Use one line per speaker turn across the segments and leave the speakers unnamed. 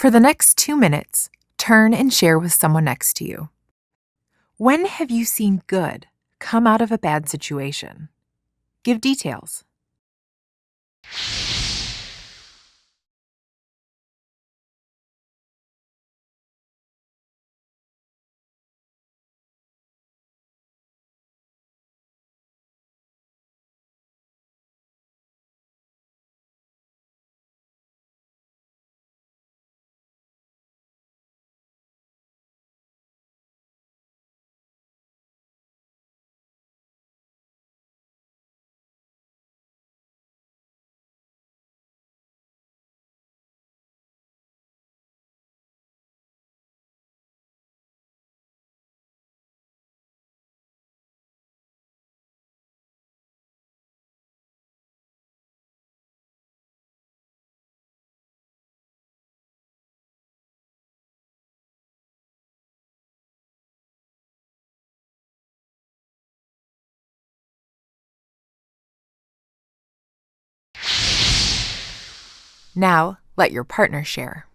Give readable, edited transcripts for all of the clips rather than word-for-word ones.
For the next 2 minutes, turn and share with someone next to you. When have you seen good come out of a bad situation? Give details. Now, let your partner share.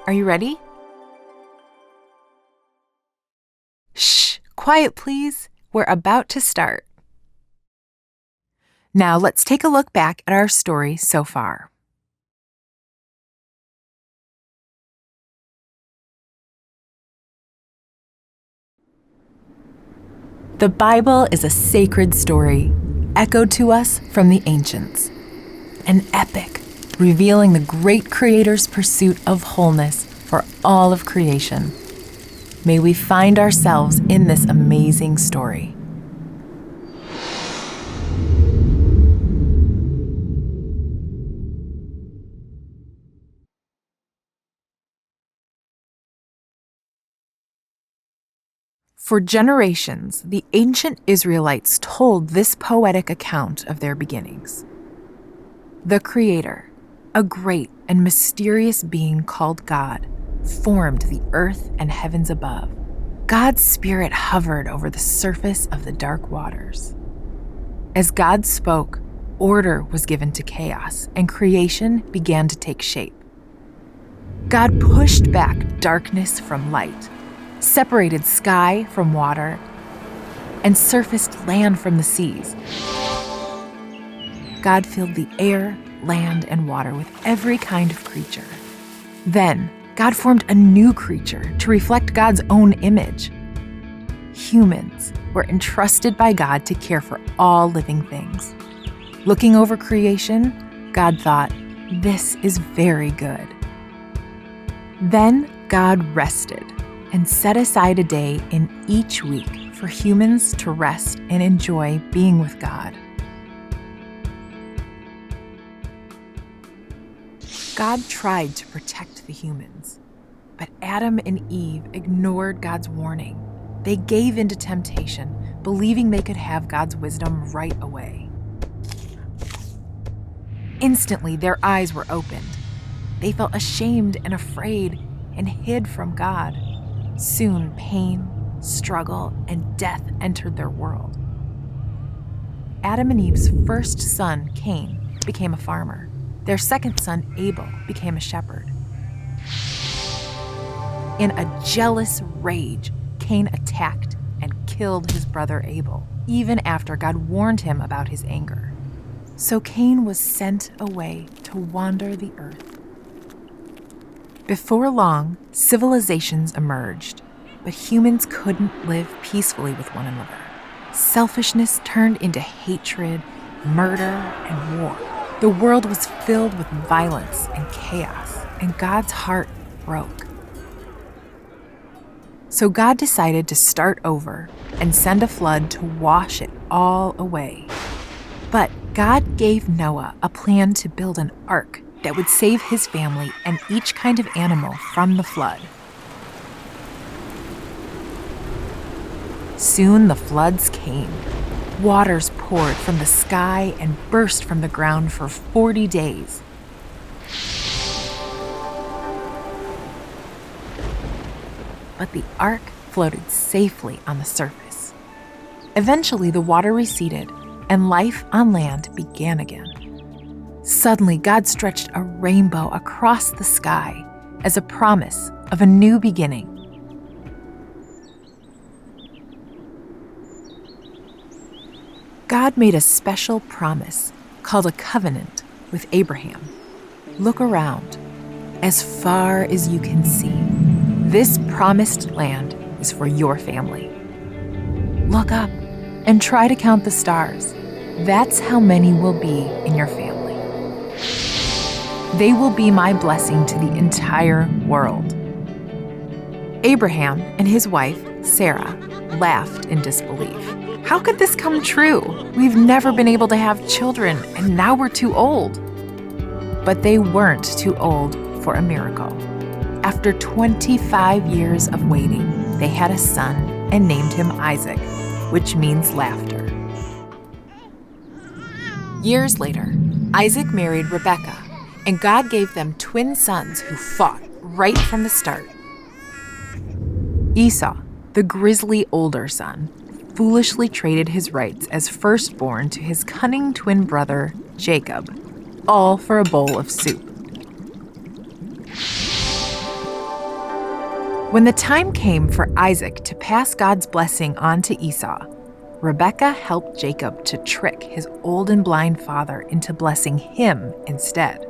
Are you ready? Shh, quiet please. We're about to start. Now let's take a look back at our story so far. The Bible is a sacred story, echoed to us from the ancients. An epic, revealing the great Creator's pursuit of wholeness for all of creation. May we find ourselves in this amazing story. For generations, the ancient Israelites told this poetic account of their beginnings. The Creator, a great and mysterious being called God, formed the earth and heavens above. God's Spirit hovered over the surface of the dark waters. As God spoke, order was given to chaos, and creation began to take shape. God pushed back darkness from light, separated sky from water, and surfaced land from the seas. God filled the air, land, and water with every kind of creature. Then, God formed a new creature to reflect God's own image. Humans were entrusted by God to care for all living things. Looking over creation, God thought, "This is very good." Then God rested and set aside a day in each week for humans to rest and enjoy being with God. God tried to protect the humans, but Adam and Eve ignored God's warning. They gave in to temptation, believing they could have God's wisdom right away. Instantly, their eyes were opened. They felt ashamed and afraid and hid from God. Soon, pain, struggle, and death entered their world. Adam and Eve's first son, Cain, became a farmer. Their second son, Abel, became a shepherd. In a jealous rage, Cain attacked and killed his brother Abel, even after God warned him about his anger. So Cain was sent away to wander the earth. Before long, civilizations emerged, but humans couldn't live peacefully with one another. Selfishness turned into hatred, murder, and war. The world was filled with violence and chaos, and God's heart broke. So God decided to start over and send a flood to wash it all away. But God gave Noah a plan to build an ark that would save his family and each kind of animal from the flood. Soon the floods came. Waters poured from the sky and burst from the ground for 40 days. But the ark floated safely on the surface. Eventually, the water receded and life on land began again. Suddenly, God stretched a rainbow across the sky as a promise of a new beginning. God made a special promise called a covenant with Abraham. Look around. As far as you can see, this promised land is for your family. Look up and try to count the stars. That's how many will be in your family. They will be my blessing to the entire world. Abraham and his wife, Sarah, laughed in disbelief. How could this come true? We've never been able to have children, and now we're too old. But they weren't too old for a miracle. After 25 years of waiting, they had a son and named him Isaac, which means laughter. Years later, Isaac married Rebekah, and God gave them twin sons who fought right from the start. Esau, the grisly older son, foolishly traded his rights as firstborn to his cunning twin brother, Jacob, all for a bowl of soup. When the time came for Isaac to pass God's blessing on to Esau, Rebekah helped Jacob to trick his old and blind father into blessing him instead.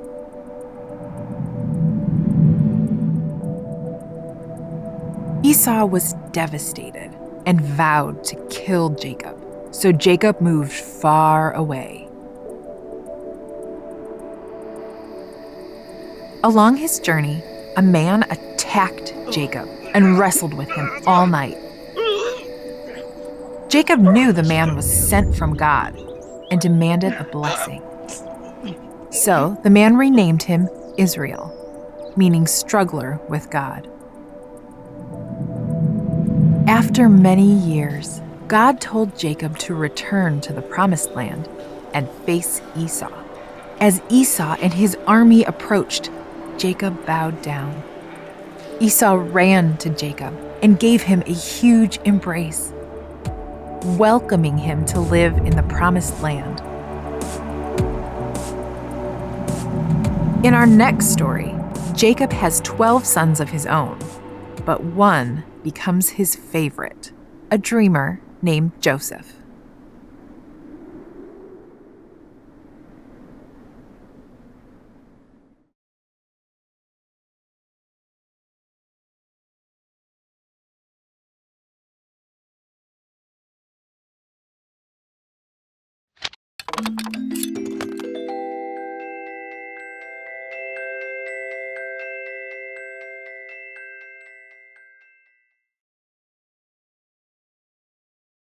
Esau was devastated and vowed to kill Jacob, so Jacob moved far away. Along his journey, a man attacked Jacob and wrestled with him all night. Jacob knew the man was sent from God and demanded a blessing. So the man renamed him Israel, meaning struggler with God. After many years, God told Jacob to return to the promised land and face Esau. As Esau and his army approached, Jacob bowed down. Esau ran to Jacob and gave him a huge embrace, welcoming him to live in the promised land. In our next story, Jacob has 12 sons of his own, but one becomes his favorite, a dreamer named Joseph.